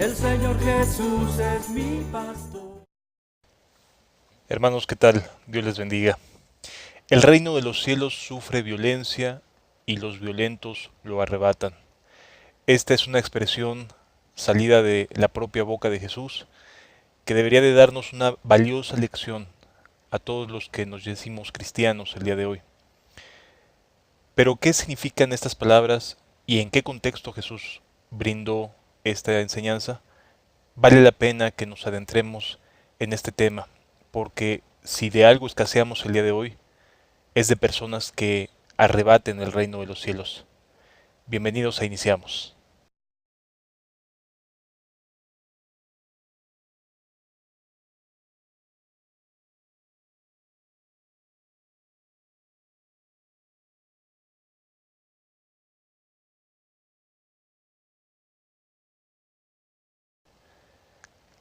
El Señor Jesús es mi pastor. Hermanos, ¿qué tal? Dios les bendiga. El reino de los cielos sufre violencia y los violentos lo arrebatan. Esta es una expresión salida de la propia boca de Jesús que debería de darnos una valiosa lección a todos los que nos decimos cristianos el día de hoy. Pero, ¿qué significan estas palabras y en qué contexto Jesús brindó esta enseñanza? Vale la pena que nos adentremos en este tema, porque si de algo escaseamos el día de hoy, es de personas que arrebaten el reino de los cielos. Bienvenidos a Iniciamos.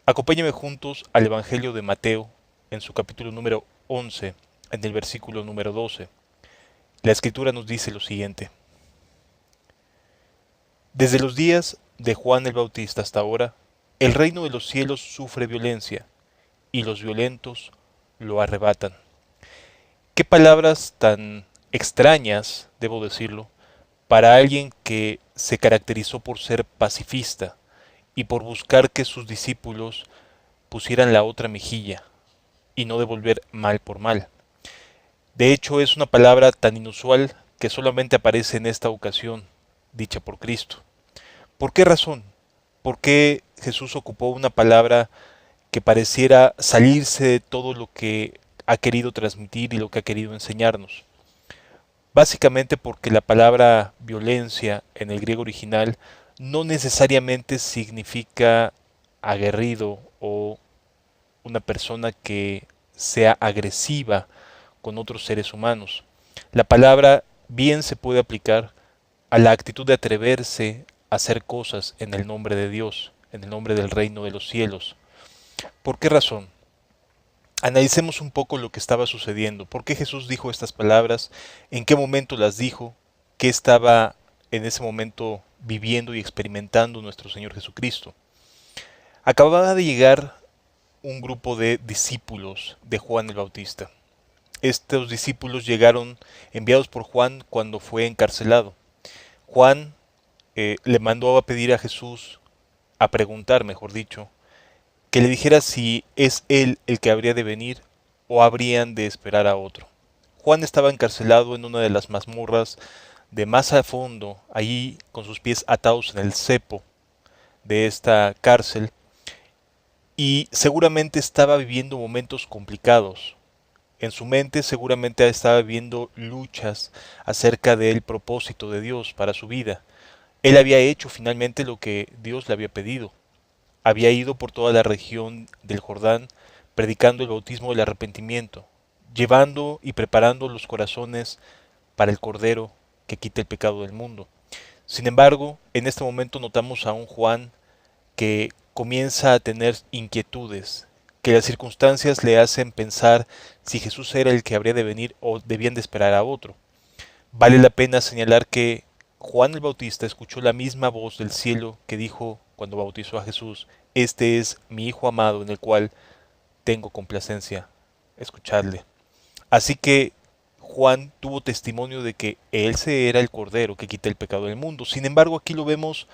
Acompáñenme juntos al Evangelio de Mateo, en su capítulo número 11, en el versículo número 12. La Escritura nos dice lo siguiente: Desde los días de Juan el Bautista hasta ahora, el reino de los cielos sufre violencia, y los violentos lo arrebatan. Qué palabras tan extrañas, debo decirlo, para alguien que se caracterizó por ser pacifista y por buscar que sus discípulos pusieran la otra mejilla y no devolver mal por mal. De hecho, es una palabra tan inusual que solamente aparece en esta ocasión, dicha por Cristo. ¿Por qué razón? ¿Por qué Jesús ocupó una palabra que pareciera salirse de todo lo que ha querido transmitir y lo que ha querido enseñarnos? Básicamente porque la palabra violencia en el griego original no necesariamente significa aguerrido o una persona que sea agresiva con otros seres humanos. La palabra bien se puede aplicar a la actitud de atreverse a hacer cosas en el nombre de Dios, en el nombre del reino de los cielos. ¿Por qué razón? Analicemos un poco lo que estaba sucediendo. ¿Por qué Jesús dijo estas palabras? ¿En qué momento las dijo? ¿Qué estaba en ese momento viviendo y experimentando nuestro Señor Jesucristo? Acababa de llegar un grupo de discípulos de Juan el Bautista. Estos discípulos llegaron enviados por Juan cuando fue encarcelado. Juan le mandó a pedir a Jesús, a preguntar, mejor dicho, que le dijera si es él el que habría de venir o habrían de esperar a otro. Juan estaba encarcelado en una de las mazmorras de más a fondo, allí con sus pies atados en el cepo de esta cárcel, y seguramente estaba viviendo momentos complicados. En su mente seguramente estaba viviendo luchas acerca del propósito de Dios para su vida. Él había hecho finalmente lo que Dios le había pedido. Había ido por toda la región del Jordán predicando el bautismo del arrepentimiento, llevando y preparando los corazones para el Cordero que quita el pecado del mundo. Sin embargo, en este momento notamos a un Juan que comienza a tener inquietudes, que las circunstancias le hacen pensar si Jesús era el que habría de venir o debían de esperar a otro. Vale la pena señalar que Juan el Bautista escuchó la misma voz del cielo que dijo cuando bautizó a Jesús: Este es mi Hijo amado en el cual tengo complacencia, escuchadle. Así que Juan tuvo testimonio de que él se era el Cordero que quita el pecado del mundo. Sin embargo, aquí lo vemos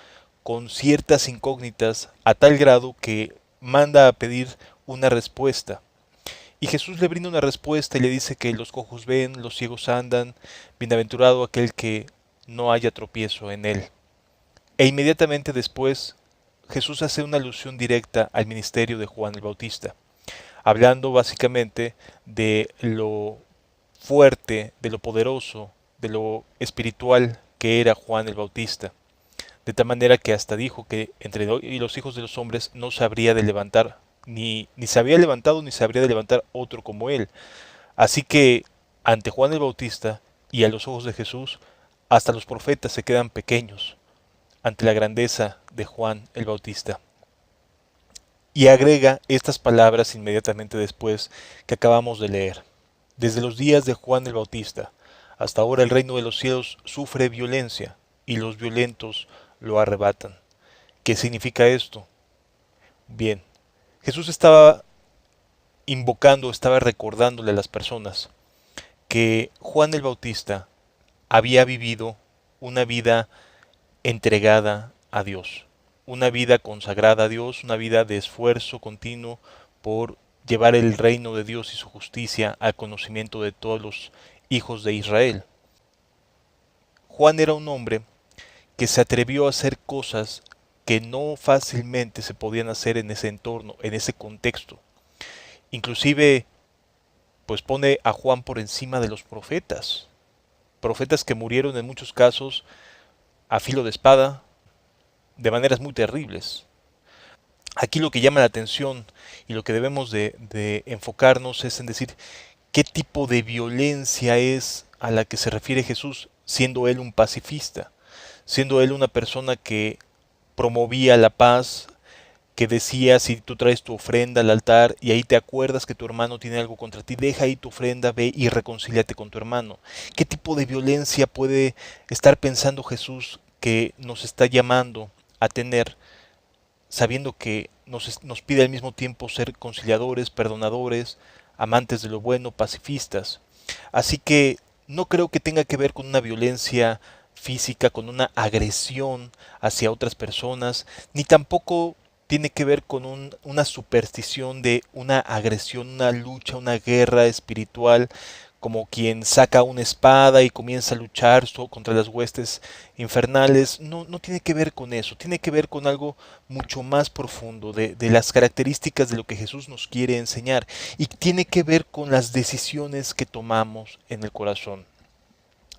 con ciertas incógnitas a tal grado que manda a pedir una respuesta. Y Jesús le brinda una respuesta y le dice que los cojos ven, los ciegos andan, bienaventurado aquel que no haya tropiezo en él. E inmediatamente después Jesús hace una alusión directa al ministerio de Juan el Bautista, hablando básicamente de lo fuerte, de lo poderoso, de lo espiritual que era Juan el Bautista. De tal manera que hasta dijo que entre los hijos de los hombres no se habría de levantar, ni se había levantado, ni se habría de levantar otro como él. Así que ante Juan el Bautista y a los ojos de Jesús, hasta los profetas se quedan pequeños ante la grandeza de Juan el Bautista. Y agrega estas palabras inmediatamente después que acabamos de leer. Desde los días de Juan el Bautista hasta ahora el reino de los cielos sufre violencia y los violentos lo arrebatan. ¿Qué significa esto? Bien, Jesús estaba invocando, estaba recordándole a las personas que Juan el Bautista había vivido una vida entregada a Dios, una vida consagrada a Dios, una vida de esfuerzo continuo por llevar el reino de Dios y su justicia al conocimiento de todos los hijos de Israel. Juan era un hombre que se atrevió a hacer cosas que no fácilmente se podían hacer en ese entorno, en ese contexto. Inclusive, pues pone a Juan por encima de los profetas, profetas que murieron en muchos casos a filo de espada, de maneras muy terribles. Aquí lo que llama la atención y lo que debemos de enfocarnos es en decir qué tipo de violencia es a la que se refiere Jesús, siendo él un pacifista, siendo él una persona que promovía la paz, que decía: si tú traes tu ofrenda al altar y ahí te acuerdas que tu hermano tiene algo contra ti, deja ahí tu ofrenda, ve y reconcíliate con tu hermano. ¿Qué tipo de violencia puede estar pensando Jesús que nos está llamando a tener, sabiendo que nos pide al mismo tiempo ser conciliadores, perdonadores, amantes de lo bueno, pacifistas? Así que no creo que tenga que ver con una violencia física, con una agresión hacia otras personas, ni tampoco tiene que ver con una superstición de una agresión, una lucha, una guerra espiritual, como quien saca una espada y comienza a luchar contra las huestes infernales. No, no tiene que ver con eso, tiene que ver con algo mucho más profundo, de las características de lo que Jesús nos quiere enseñar, y tiene que ver con las decisiones que tomamos en el corazón.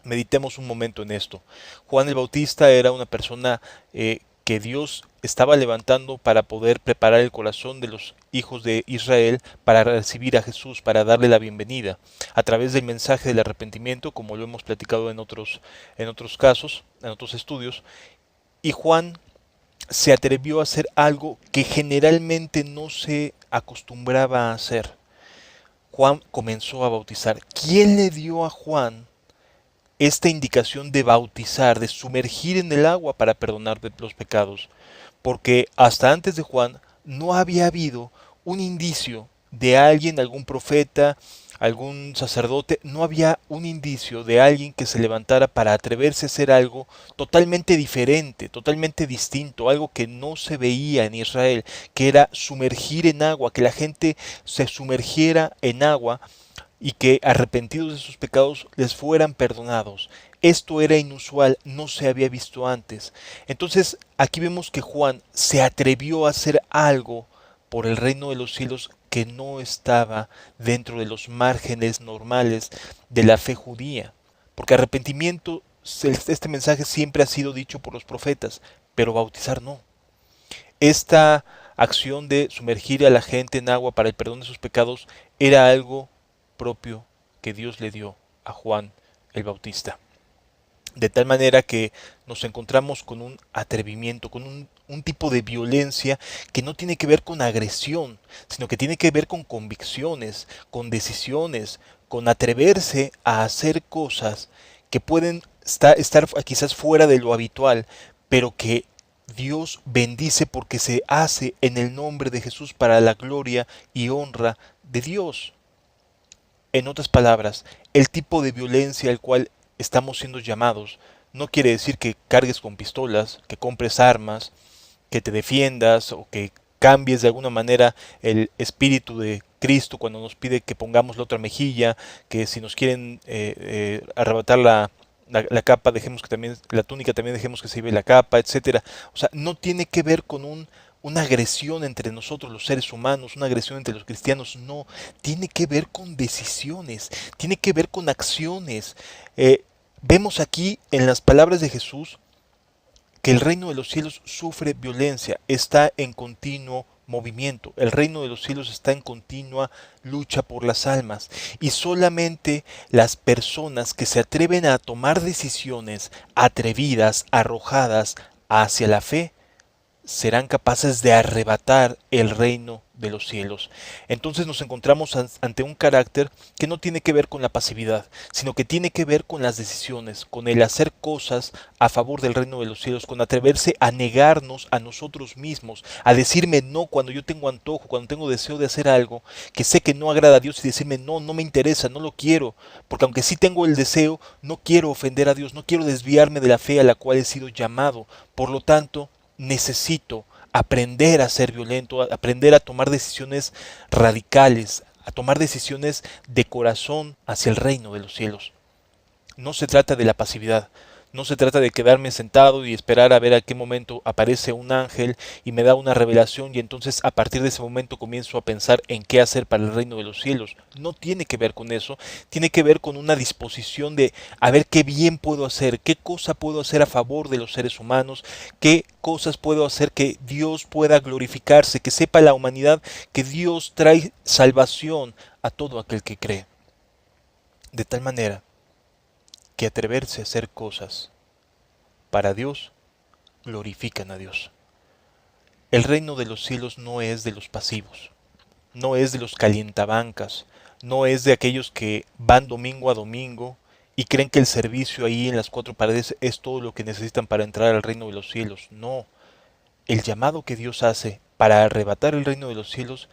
Meditemos un momento en esto. Juan el Bautista era una persona que Dios estaba levantando para poder preparar el corazón de los hijos de Israel para recibir a Jesús, para darle la bienvenida, a través del mensaje del arrepentimiento, como lo hemos platicado en otros casos, en otros estudios. Y Juan se atrevió a hacer algo que generalmente no se acostumbraba a hacer. Juan comenzó a bautizar. ¿Quién le dio a Juan esta indicación de bautizar, de sumergir en el agua para perdonar los pecados? Porque hasta antes de Juan no había habido un indicio de alguien, algún profeta, algún sacerdote, no había un indicio de alguien que se levantara para atreverse a hacer algo totalmente diferente, totalmente distinto, algo que no se veía en Israel, que era sumergir en agua, que la gente se sumergiera en agua y que arrepentidos de sus pecados les fueran perdonados. Esto era inusual, no se había visto antes. Entonces aquí vemos que Juan se atrevió a hacer algo por el reino de los cielos que no estaba dentro de los márgenes normales de la fe judía. Porque arrepentimiento, este mensaje siempre ha sido dicho por los profetas, pero bautizar no. Esta acción de sumergir a la gente en agua para el perdón de sus pecados era algo propio que Dios le dio a Juan el Bautista. De tal manera que nos encontramos con un atrevimiento, con un tipo de violencia que no tiene que ver con agresión, sino que tiene que ver con convicciones, con decisiones, con atreverse a hacer cosas que pueden estar quizás fuera de lo habitual, pero que Dios bendice porque se hace en el nombre de Jesús para la gloria y honra de Dios. En otras palabras, el tipo de violencia al cual estamos siendo llamados no quiere decir que cargues con pistolas, que compres armas, que te defiendas o que cambies de alguna manera el espíritu de Cristo cuando nos pide que pongamos la otra mejilla, que si nos quieren arrebatar la capa, dejemos que también, la túnica también dejemos que se lleve la capa, etcétera. O sea, no tiene que ver con una agresión entre nosotros los seres humanos, una agresión entre los cristianos, no, tiene que ver con decisiones, tiene que ver con acciones. Vemos aquí en las palabras de Jesús que el reino de los cielos sufre violencia, está en continuo movimiento. El reino de los cielos está en continua lucha por las almas, y solamente las personas que se atreven a tomar decisiones atrevidas, arrojadas hacia la fe, serán capaces de arrebatar el reino de los cielos. Entonces nos encontramos ante un carácter que no tiene que ver con la pasividad, sino que tiene que ver con las decisiones, con el hacer cosas a favor del reino de los cielos, con atreverse a negarnos a nosotros mismos, a decirme no cuando yo tengo antojo, cuando tengo deseo de hacer algo que sé que no agrada a Dios, y decirme no, no me interesa, no lo quiero, porque aunque sí tengo el deseo, no quiero ofender a Dios, no quiero desviarme de la fe a la cual he sido llamado. Por lo tanto, necesito aprender a ser violento, aprender a tomar decisiones radicales, a tomar decisiones de corazón hacia el reino de los cielos. No se trata de la pasividad, no se trata de quedarme sentado y esperar a ver a qué momento aparece un ángel y me da una revelación y entonces a partir de ese momento comienzo a pensar en qué hacer para el reino de los cielos. No tiene que ver con eso, tiene que ver con una disposición de a ver qué bien puedo hacer, qué cosa puedo hacer a favor de los seres humanos, qué cosas puedo hacer que Dios pueda glorificarse, que sepa la humanidad que Dios trae salvación a todo aquel que cree. De tal manera que atreverse a hacer cosas para Dios glorifican a Dios. El reino de los cielos no es de los pasivos, no es de los calientabancas, no es de aquellos que van domingo a domingo y creen que el servicio ahí en las cuatro paredes es todo lo que necesitan para entrar al reino de los cielos. No, el llamado que Dios hace para arrebatar el reino de los cielos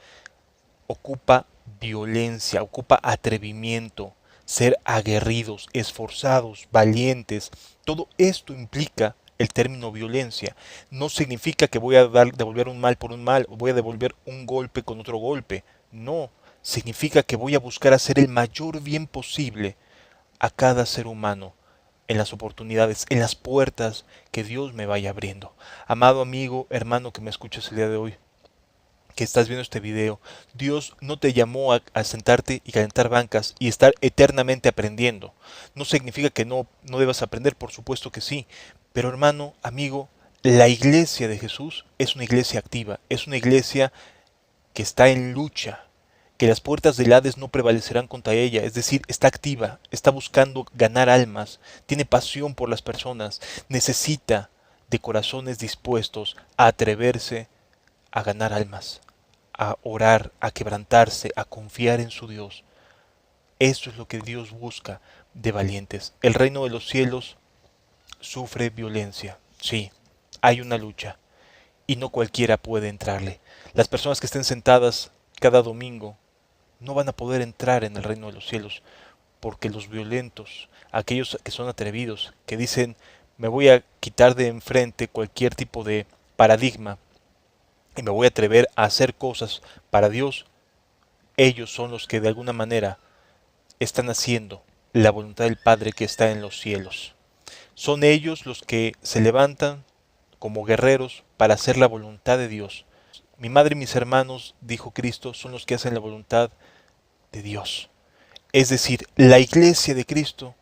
ocupa violencia, ocupa atrevimiento, ser aguerridos, esforzados, valientes. Todo esto implica el término violencia. No significa que voy a devolver un mal por un mal o voy a devolver un golpe con otro golpe. No, significa que voy a buscar hacer el mayor bien posible a cada ser humano en las oportunidades, en las puertas que Dios me vaya abriendo. Amado amigo, hermano que me escuchas el día de hoy, que estás viendo este video, Dios no te llamó a sentarte y calentar bancas y estar eternamente aprendiendo. No significa que no debas aprender, por supuesto que sí. Pero hermano, amigo, la iglesia de Jesús es una iglesia activa, es una iglesia que está en lucha, que las puertas del Hades no prevalecerán contra ella, es decir, está activa, está buscando ganar almas, tiene pasión por las personas, necesita de corazones dispuestos a atreverse a ganar almas, a orar, a quebrantarse, a confiar en su Dios. Eso es lo que Dios busca de valientes. El reino de los cielos sufre violencia, sí, hay una lucha y no cualquiera puede entrarle. Las personas que estén sentadas cada domingo no van a poder entrar en el reino de los cielos porque los violentos, aquellos que son atrevidos, que dicen me voy a quitar de enfrente cualquier tipo de paradigma y me voy a atrever a hacer cosas para Dios, ellos son los que de alguna manera están haciendo la voluntad del Padre que está en los cielos. Son ellos los que se levantan como guerreros para hacer la voluntad de Dios. Mi madre y mis hermanos, dijo Cristo, son los que hacen la voluntad de Dios. Es decir, la iglesia de Cristo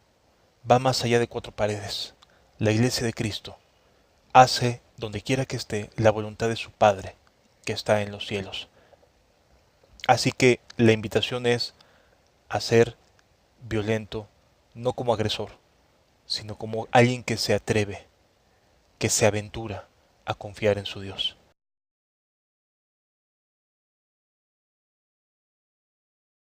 va más allá de cuatro paredes. La iglesia de Cristo hace, donde quiera que esté, la voluntad de su Padre que está en los cielos. Así que la invitación es a ser violento, no como agresor, sino como alguien que se atreve, que se aventura a confiar en su Dios.